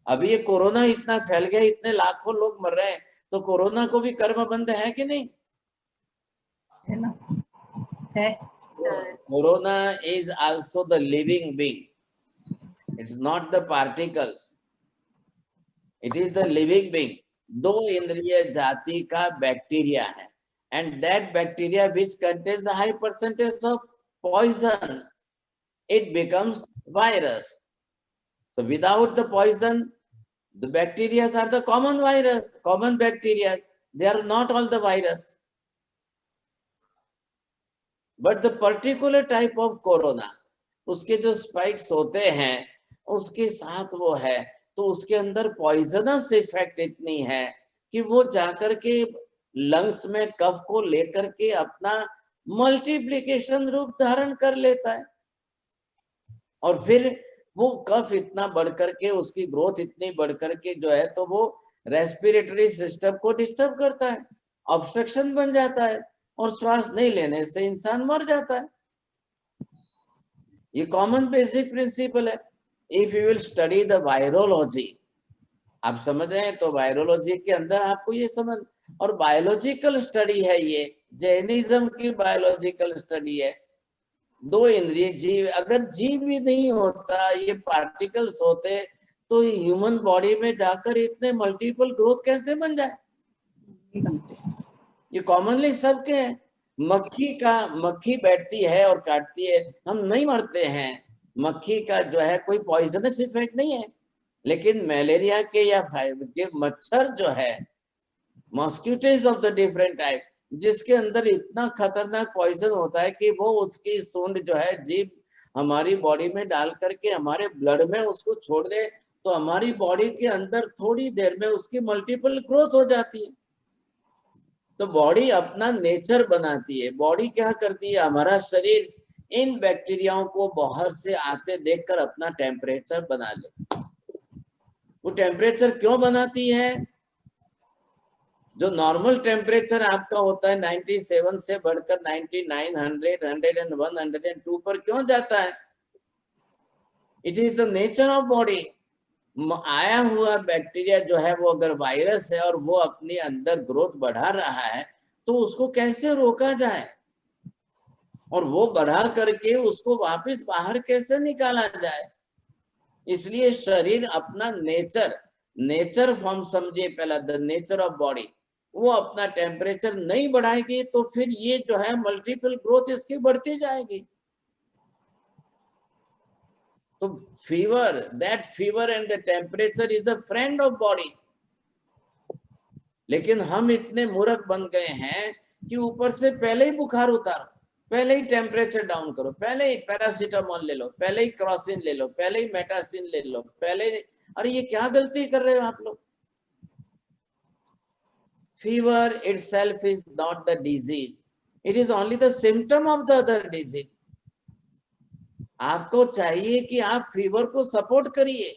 अभी ये कोरोना इतना फैल गया, इतने लाखों लोग मर रहे हैं, तो कोरोना को भी कर्मबंध है कि नहीं? है ना, है। Corona is also the living being, it's not the particles, it is the living being. दो इंद्रिय जाति का बैक्टीरिया है, and that bacteria which contains the high percentage of poison, it becomes virus. So without the poison, the bacteria are the common virus, common bacteria. They are not all the virus. But the particular type of corona, उसके जो spikes होते हैं उसके साथ वो है, तो उसके अंदर पॉइजनस इफेक्ट इतनी है कि वो जाकर के लंग्स में कफ को लेकर के अपना मल्टीप्लिकेशन रूप धारण कर लेता है, और फिर वो कफ इतना बढ़ करके, उसकी ग्रोथ इतनी बढ़ करके जो है, तो वो रेस्पिरेटरी सिस्टम को डिस्टर्ब करता है, ऑब्स्ट्रक्शन बन जाता है, और श्वास नहीं लेने से इंसान मर जाता है। ये कॉमन बेसिक प्रिंसिपल है। If you will study the virology, आप समझ रहे हैं, तो वायरोलॉजी के अंदर आपको ये समझ, और बायोलॉजिकल स्टडी है ये, जैनिज्म की बायोलॉजिकल स्टडी है। दो इंद्रिय जीव, अगर जीव भी नहीं होता, ये पार्टिकल्स होते, तो ह्यूमन बॉडी में जाकर इतने मल्टीपल ग्रोथ कैसे बन जाए? ये कॉमनली सबके हैं। मक्खी बैठती है और काटती है, हम नहीं मरते हैं। मक्खी का जो है कोई पॉइजनस इफेक्ट नहीं है, लेकिन मलेरिया के या के मच्छर जो है, mosquitoes of the different type, जिसके अंदर इतना खतरनाक पॉइजन होता है कि वो उसकी सूंड जो है, जीभ हमारी बॉडी में डाल करके हमारे ब्लड में उसको छोड़ दे, तो हमारी बॉडी के अंदर थोड़ी देर में उसकी मल्टीपल ग्रोथ हो जाती है। तो बॉडी अपना नेचर बनाती है। बॉडी क्या करती है, हमारा शरीर इन बैक्टीरियाओं को बाहर से आते देखकर अपना टेम्परेचर बना ले। वो टेम्परेचर क्यों बनाती है? जो नॉर्मल टेम्परेचर आपका होता है 97 से बढ़कर 99, 100, 101, 102 पर क्यों जाता है? It is the nature of body. आया हुआ बैक्टीरिया जो है, वो अगर वायरस है और वो अपने अंदर ग्रोथ बढ़ा रहा है, तो उसको कैसे रोका जाए, और वो बढ़ा करके उसको वापस बाहर कैसे निकाला जाए? इसलिए शरीर अपना नेचर फॉर्म समझिए पहला, द नेचर ऑफ बॉडी, वो अपना टेम्परेचर नहीं बढ़ाएगी, तो फिर ये जो है मल्टीपल ग्रोथ इसकी बढ़ती जाएगी। तो that fever and the temperature is the friend of body. लेकिन हम इतने मूर्ख बन गए हैं कि ऊपर से पहले ही बुखार उतारो, पहले ही टेम्परेचर डाउन करो, पहले ही पैरासीटामोल ले लो, पहले ही क्रॉसिन ले लो, पहले ही मेटासिन ले लो, पहले। अरे ये क्या गलती कर रहे हो आप लोग? Fever itself is not the disease. It is only the symptom of the other disease. आपको चाहिए कि आप फीवर को सपोर्ट करिए,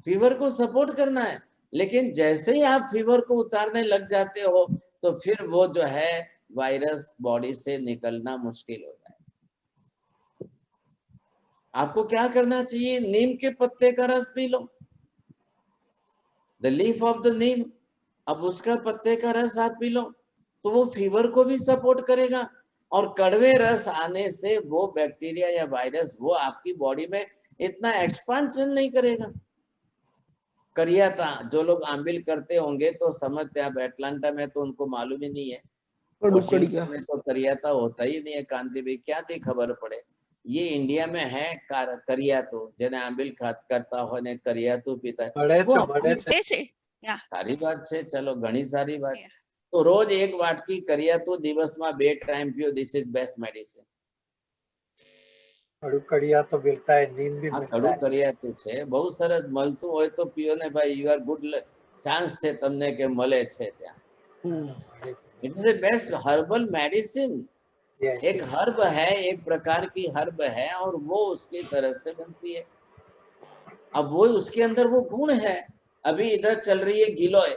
फीवर को सपोर्ट करना है। लेकिन जैसे ही आप फीवर को उतारने लग जाते हो, तो फिर वो जो है वायरस बॉडी से निकलना मुश्किल हो जाए। आपको क्या करना चाहिए? नीम के पत्ते का रस पी लो, the leaf of the neem. अब उसका पत्ते का रस आप पी लो, तो वो फीवर को भी सपोर्ट करेगा, और कड़वे रस आने से वो बैक्टीरिया या वायरस वो आपकी बॉडी में इतना एक्सपांशन नहीं करेगा। करियाता, जो लोग आंबिल करते होंगे तो समझते, आप एटलांटा में तो उनको मालूम ही नहीं है, वॉशिंगटन में तो करियाता होता ही नहीं है। कांति भाई क्या थी खबर पड़े, ये इंडिया में है करियातो, जेने आंबिल करता हो ने करियातो पीता है। सारी बात है, चलो घनी सारी बात। तो रोज एक वाटकी करियातो दिवस में 2 टाइम पियो, दिस इज बेस्ट मेडिसिन। खड़ू करियातो मिलता है, नीम भी मिलता है। खड़ू करियातो छे, बहुत सरस મળતું હોય તો પીઓ ને ભાઈ, યુ આર ગુડ ચાન્સ છે તમને કે મળે છે ત્યાં। It is the best herbal medicine. एक हर्ब है, एक प्रकार की हर्ब है, और वो उसकी तरह से बनती है। अब वो उसके अंदर वो गुण है। अभी इधर चल रही है गिलोय,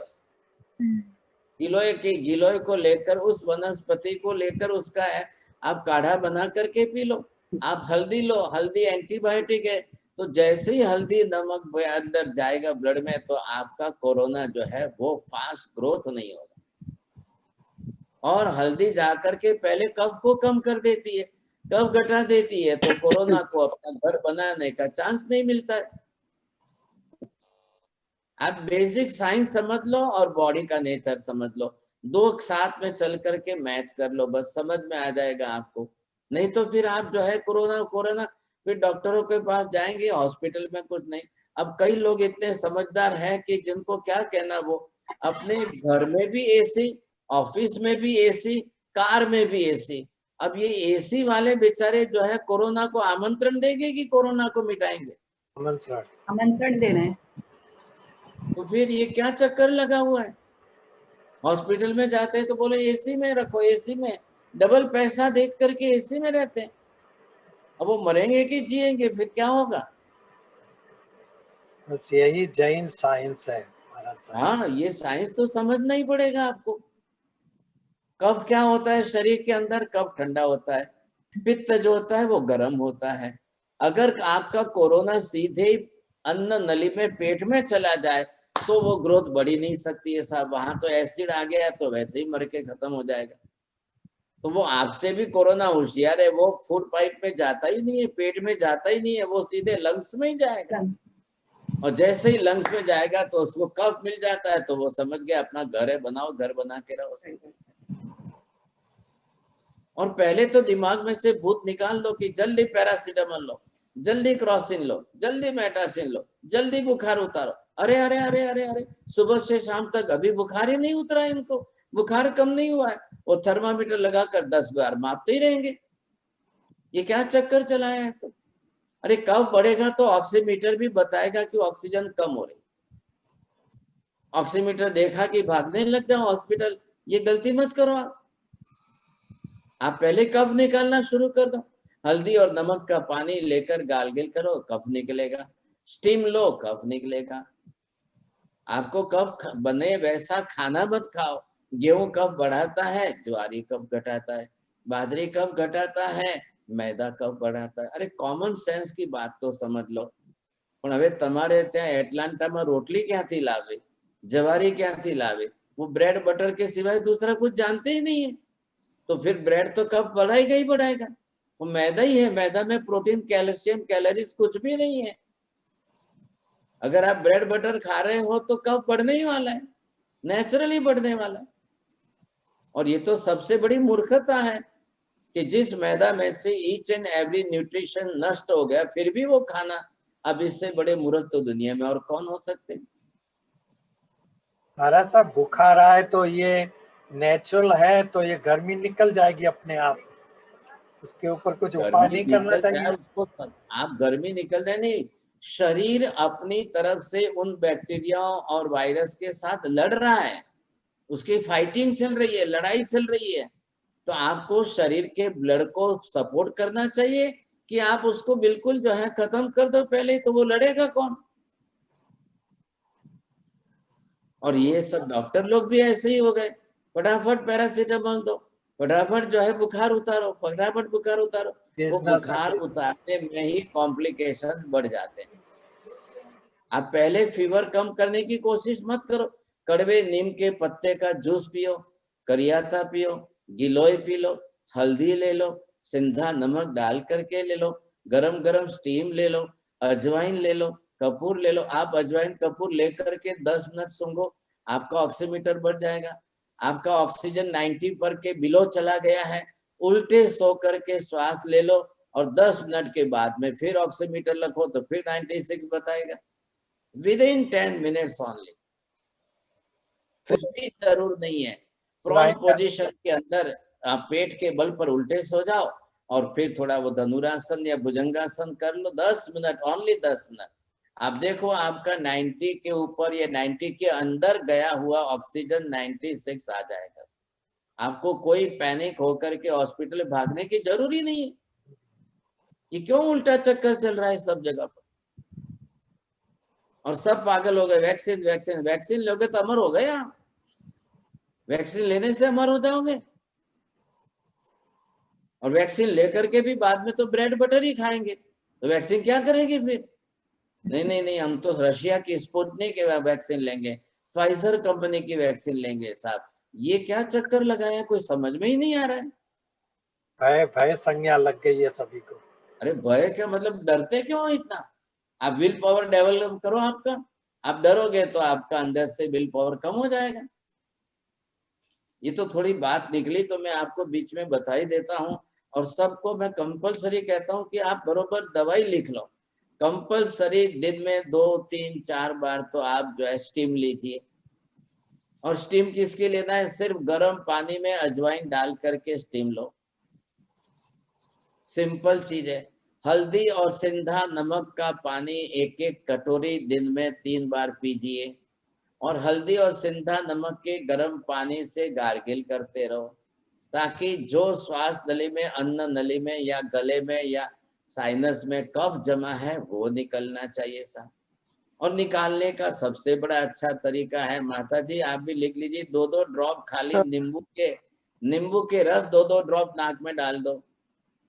गिलोय को लेकर, उस वनस्पति को लेकर उसका है, आप काढ़ा बना करके पी लो। आप हल्दी लो, हल्दी एंटीबायोटिक है, तो जैसे ही हल्दी नमक अंदर जाएगा ब्लड में, तो आपका कोरोना जो है वो फास्ट ग्रोथ नहीं होगा। और हल्दी जाकर के पहले कफ को कम कर देती है, कफ घटा देती है, तो कोरोना को अपना घर बनाने का चांस नहीं मिलता है। आप बेसिक साइंस समझ लो और बॉडी का नेचर समझ लो, दो साथ में चल करके मैच कर लो, बस समझ में आ जाएगा आपको। नहीं तो फिर आप जो है कोरोना कोरोना फिर डॉक्टरों के पास जाएंगे, हॉस्पिटल में कुछ नहीं। अब कई लोग इतने समझदार हैं कि जिनको क्या कहना, वो अपने घर में भी एसी, ऑफिस में भी एसी, कार में भी एसी। अब ये एसी वाले बेचारे जो है कोरोना को आमंत्रण देंगे कि कोरोना को मिटाएंगे? आमंत्रण दे रहे हैं। तो फिर ये क्या चक्कर लगा हुआ है? हॉस्पिटल में जाते हैं तो बोले एसी में रखो, एसी में डबल पैसा देख करके एसी में रहते हैं। अब वो मरेंगे कि जिएंगे, फिर क्या होगा? बस यही जैन साइंस है महाराज साहब। हाँ, ये साइंस तो समझना ही पड़ेगा आपको। कफ क्या होता है शरीर के अंदर? कफ ठंडा होता है, पित्त जो होता है वो गर्म होता है। अगर आपका कोरोना सीधे अन्न नली में पेट में चला जाए तो वो ग्रोथ बढ़ ही नहीं सकती है साहब। वहां तो एसिड आ गया तो वैसे ही मर के खत्म हो जाएगा। तो वो आपसे भी कोरोना होशियार है, वो फूड पाइप में जाता ही नहीं है, पेट में जाता ही नहीं है, वो सीधे लंग्स में ही जाएगा। और जैसे ही लंग्स में जाएगा तो उसको कफ मिल जाता है, तो वो समझ गया अपना घर है, बनाओ, घर बना के रहो। और पहले तो दिमाग में से भूत निकाल लो कि जल्दी पैरासीटामोल लो, जल्दी क्रॉसिन लो, जल्दी मेटासिन लो, जल्दी बुखार उतारो। अरे अरे अरे अरे अरे, सुबह से शाम तक अभी बुखार ही नहीं उतरा, इनको बुखार कम नहीं हुआ है, वो थर्मामीटर लगाकर 10 बार मापते ही रहेंगे। ये क्या चक्कर चलाया है सब? अरे कब बढ़ेगा तो ऑक्सीमीटर भी बताएगा कि ऑक्सीजन कम हो रही। ऑक्सीमीटर देखा कि भागने लग जाओ हॉस्पिटल, ये गलती मत करो आप पहले कफ निकालना शुरू कर दो। हल्दी और नमक का पानी लेकर गार्गल करो, कफ निकलेगा। स्टीम लो, कफ निकलेगा। आपको कफ बने वैसा खाना मत खाओ। गेहूं कफ बढ़ाता है, ज्वारी कफ घटाता है, बाजरी कफ घटाता है, मैदा कफ बढ़ाता है। अरे कॉमन सेंस की बात तो समझ लो। પણ હવે તમારે ત્યાં એટલાન્ટામાં રોટલી ક્યાંથી લાવે, જવારી ક્યાંથી લાવે? वो ब्रेड बटर के सिवाय दूसरा कुछ जानते ही नहीं है। तो फिर ब्रेड तो कफ बढ़ाएगा ही बढ़ाएगा। वो मैदा ही है, मैदा में प्रोटीन, कैल्शियम, कैलोरीज कुछ भी नहीं है। अगर आप ब्रेड बटर खा रहे हो तो कफ बढ़ने ही वाला है, नेचुरली बढ़ने वाला है। और ये तो सबसे बड़ी मूर्खता है कि जिस मैदा में से ईच एंड एवरी न्यूट्रिशन नष्ट हो गया, फिर भी वो खाना। अब इससे बड़े मूर्ख तो दुनिया में और कौन हो सकते हैं? महाराज साहब बुखार आए तो ये नेचुरल है, तो ये गर्मी निकल जाएगी अपने आप, उसके ऊपर कुछ उपाय नहीं करना चाहिए? उसको आप गर्मी निकल जाए नहीं, शरीर अपनी तरफ से उन बैक्टीरिया और वायरस के साथ लड़ रहा है, उसकी फाइटिंग चल रही है, लड़ाई चल रही है। तो आपको शरीर के ब्लड को सपोर्ट करना चाहिए कि आप उसको बिल्कुल जो है खत्म कर दो पहले, तो वो लड़ेगा कौन? और ये सब डॉक्टर लोग भी ऐसे ही हो गए, फटाफट पैरासीटामोल दो, फटाफट जो है बुखार उतारो, फटाफट बुखार उतारो। वो बुखार उतारने में ही कॉम्प्लिकेशंस बढ़ जाते हैं। आप पहले फीवर कम करने की कोशिश मत करो, कड़वे नीम के पत्ते का जूस पियो, करियाता पियो, गिलोय पी लो, हल्दी ले लो, सिंधा नमक डाल करके ले लो, गरम गरम स्टीम ले लो, अजवाइन ले लो, कपूर ले लो। आप अजवाइन कपूर लेकर के 10 मिनट सूंघो, आपका ऑक्सीमीटर बढ़ जाएगा। आपका ऑक्सीजन 90 पर के बिलो चला गया है, उल्टे सो करके श्वास ले लो और 10 मिनट के बाद में फिर ऑक्सीमीटर रखो तो फिर 96 बताएगा। Within 10 minutes only. कुछ भी जरूर नहीं है। प्रोन पोजीशन के अंदर आप पेट के बल पर उल्टे सो जाओ और फिर थोड़ा वो धनुरासन या भुजंगासन कर लो, 10 मिनट, ओनली 10 मिनट। आप देखो आपका 90 के ऊपर या 90 के अंदर गया हुआ ऑक्सीजन 96 आ जाएगा। आपको कोई पैनिक होकर के हॉस्पिटल भागने की जरूरी नहीं है। ये क्यों उल्टा चक्कर चल रहा है सब जगह पर? और सब पागल हो गए, वैक्सीन वैक्सीन वैक्सीन लोगे तो अमर हो गए। आप वैक्सीन लेने से अमर हो जाओगे, और वैक्सीन लेकर के भी बाद में तो ब्रेड बटर ही खाएंगे, तो वैक्सीन क्या करेगी फिर? नहीं नहीं नहीं, हम तो रशिया की स्पुतनिक की वैक्सीन लेंगे, फाइजर कंपनी की वैक्सीन लेंगे साहब। ये क्या चक्कर लगाया, कोई समझ में ही नहीं आ रहा है। भय भय संज्ञा लग गई है सभी को। अरे भय क्या मतलब, डरते क्यों हो इतना? आप विल पावर डेवलप करो आपका, आप डरोगे तो आपका अंदर से विल पावर कम हो जाएगा। ये तो थोड़ी बात निकली तो मैं आपको बीच में बता ही देता हूँ। और सबको मैं कंपलसरी कहता हूँ कि आप बरोबर दवाई लिख लो, कंपलसरी दिन में 2, 3, 4 बार तो आप जो है स्टीम लीजिए। और स्टीम किसके लेना है, सिर्फ गर्म पानी में अजवाइन डाल करके स्टीम लो, सिंपल चीज है। हल्दी और सिंधा नमक का पानी 1-1 कटोरी दिन में 3 बार पीजिए, और हल्दी और सिंधा नमक के गर्म पानी से गार्गिल करते रहो, ताकि जो श्वास नली में, अन्न नली में या गले में या साइनस में कफ जमा है वो निकलना चाहिए साहब। और निकालने का सबसे बड़ा अच्छा तरीका है, माता जी आप भी लिख लीजिए, 2-2 ड्रॉप खाली नींबू के रस 2-2 ड्रॉप नाक में डाल दो,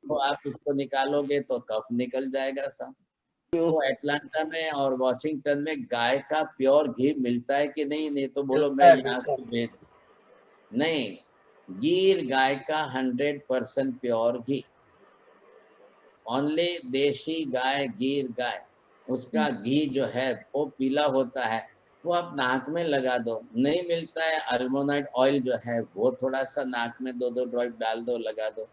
तो आप उसको निकालोगे तो कफ निकल जाएगा साहब। तो एटलांटा में और वॉशिंगटन में गाय का प्योर घी मिलता है कि नहीं? नहीं तो बोलो मैं यहाँ से भेज, नहीं, गिर गाय का 100% प्योर घी, ओनली देशी गाय, गिर गाय, उसका घी जो है वो पीला होता है, वो आप नाक में लगा दो। नहीं मिलता है अल्मोनाइट ऑयल जो है, वो थोड़ा सा नाक में 2-2 ड्रॉप डाल दो, लगा दो।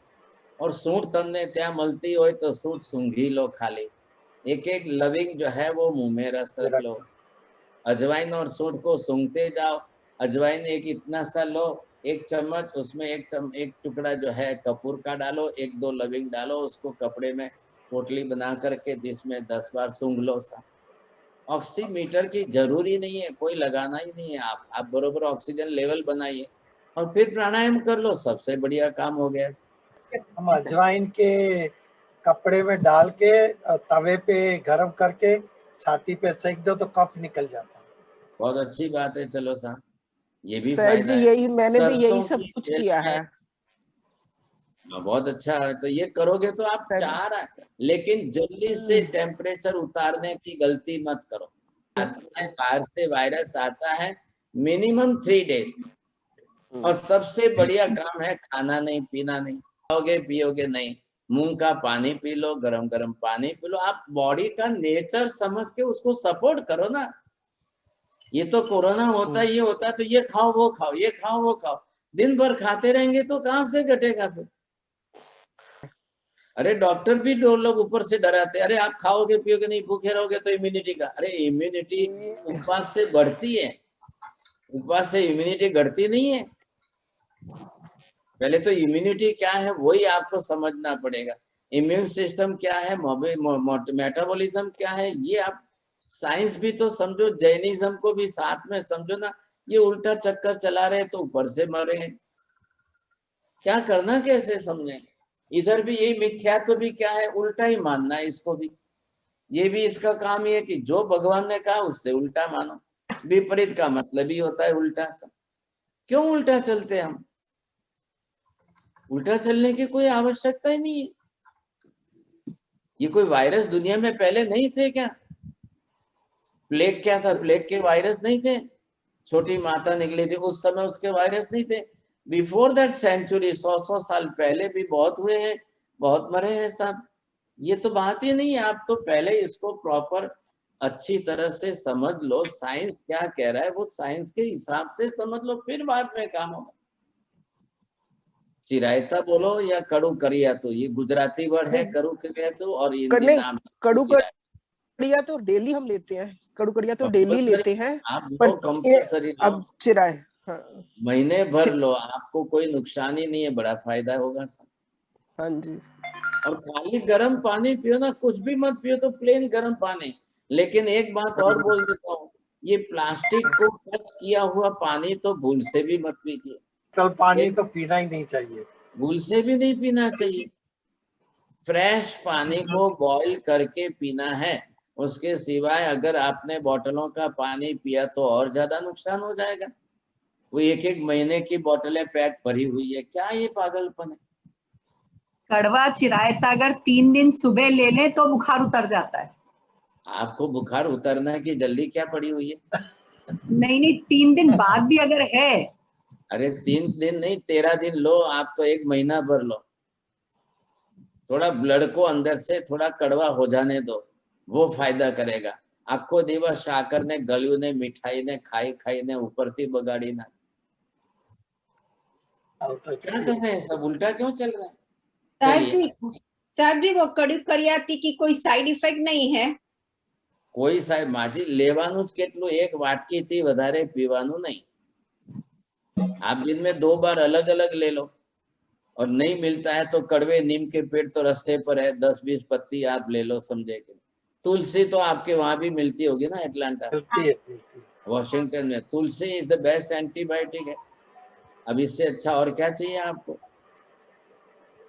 और सूंठ तमने त्या मलती हो तो सूंठ सूंघी लो खाली, 1-1 लविंग जो है वो मुंह में रस रख लो। अजवाइन और सूंठ को सूंघते जाओ। अजवाइन एक इतना सा लो, 1 चम्मच, उसमें 1 टुकड़ा जो है कपूर का डालो, 1-2 लविंग डालो, उसको कपड़े में पोटली बना करके जिसमें 10 बार सूंघ लो सा। ऑक्सीमीटर की जरूरी नहीं है, कोई लगाना ही नहीं है, आप बरोबर ऑक्सीजन लेवल बनाइए और फिर प्राणायाम कर लो, सबसे बढ़िया काम हो गया। हम अजवाइन के कपड़े में डाल के तवे पे गरम करके छाती पे सेक दो तो कफ निकल जाता है। बहुत अच्छी बात है, चलो साहब ये भी सर फायदा जी है। यही मैंने भी यही सरसों सब की कुछ तेल किया में, है। बहुत अच्छा है, तो ये करोगे तो आप चाह रहा है, लेकिन जल्दी से टेम्परेचर उतारने की गलती मत करो। बाहर से वायरस आता है मिनिमम 3 डेज, और सबसे बढ़िया काम है खाना नहीं पीना नहीं, खाओगे पियोगे नहीं, मूंग का पानी पी लो, गरम गरम पानी पी लो, आप बॉडी का नेचर समझ के उसको सपोर्ट करो ना। ये तो कोरोना होता है, ये होता है तो ये खाओ वो खाओ, ये खाओ वो खाओ, दिन भर खाते रहेंगे तो कहां से घटेगा फिर? अरे डॉक्टर भी 2 लोग ऊपर से डराते, अरे आप खाओगे पियोगे नहीं, भूखे रहोगे तो इम्यूनिटी का, अरे इम्यूनिटी उपवास से बढ़ती है, उपवास से इम्यूनिटी घटती नहीं है। पहले तो इम्यूनिटी क्या है वही आपको समझना पड़ेगा, इम्यून सिस्टम क्या है, मेटाबॉलिज्म क्या है, ये आप साइंस भी तो समझो, जैनिज्म को भी साथ में समझो ना। ये उल्टा चक्कर चला रहे तो ऊपर से मरे, क्या करना कैसे समझेंगे? इधर भी यही मिथ्यात्व भी क्या है, उल्टा ही मानना है इसको भी। ये भी इसका काम ये है कि जो भगवान ने कहा उससे उल्टा मानो, विपरीत का मतलब ही होता है उल्टा सा। क्यों उल्टा चलते हम? उल्टा चलने की कोई आवश्यकता ही नहीं है। ये कोई वायरस दुनिया में पहले नहीं थे क्या? प्लेग क्या था? प्लेग के वायरस नहीं थे, छोटी माता निकली थी उस समय, उसके वायरस नहीं थे। बिफोर दैट सेंचुरी, 100 साल पहले भी बहुत हुए हैं, बहुत मरे हैं साहब। ये तो बात ही नहीं है, आप तो पहले इसको प्रॉपर अच्छी तरह से समझ लो, साइंस क्या कह रहा है वो साइंस के हिसाब से समझ लो, फिर बाद में काम होगा। चिरायता बोलो या कड़ू करिया, तो ये गुजराती वर्ड है, कड़ू करिया तो, और हिंदी नाम कड़ू कड़िया तो डेली हम लेते हैं, कड़ू कड़िया तो डेली लेते हैं, पर अब चिराए महीने भर लो, आपको कोई नुकसान ही नहीं है, बड़ा फायदा होगा। हाँ जी। और खाली गर्म पानी पियो ना, कुछ भी मत पियो, तो प्लेन गर्म पानी। लेकिन एक बात और बोल देता हूँ, ये प्लास्टिक को कट किया हुआ पानी तो भूल से भी मत पीजिए। कल पानी तो पीना ही नहीं चाहिए, भूल से भी नहीं पीना चाहिए। फ्रेश पानी को बॉईल करके पीना है, उसके सिवाय अगर आपने बोतलों का पानी पिया तो और ज्यादा नुकसान हो जाएगा। वो 1-1 महीने की बोतलें पैक भरी हुई है, क्या ये पागलपन है? कड़वा चिरायता अगर 3 दिन सुबह ले लें तो बुखार उतर जाता है। आपको बुखार उतरने की जल्दी क्या पड़ी हुई है? नहीं 3 दिन बाद भी अगर है। अरे 3 दिन नहीं 13 दिन लो, आप तो 1 महीना भर लो। थोड़ा ब्लड को अंदर से थोड़ा कड़वा हो जाने दो, वो फायदा करेगा। आखो दिवस साकर ने गळ्યું ने मिठाई ने खाई ने ऊपर थी बगाड़ी ना। क्या कर रहे हैं सब, उल्टा क्यों चल रहा है? साहब जी वो कड़ी करियाती की कोई साइड इफेक्ट नहीं है? કોઈ સાહેબ માજી લેવાનું જ કેટલું, 1 વાટકી થી વધારે પીવાનું નહીં। आप दिन में 2 बार अलग अलग ले लो, और नहीं मिलता है तो कड़वे नीम के पेड़ तो रास्ते पर है, 10-20 पत्ती आप ले लो, समझे कि तुलसी तो आपके वहां भी मिलती होगी ना, एटलांटा, वॉशिंगटन में। तुलसी इज द बेस्ट एंटीबायोटिक है। अब इससे अच्छा और क्या चाहिए आपको?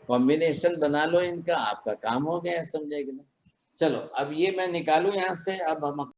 कॉम्बिनेशन बना लो इनका, आपका काम हो गया है, समझे कि नहीं। चलो अब ये मैं निकालू यहाँ से। अब हम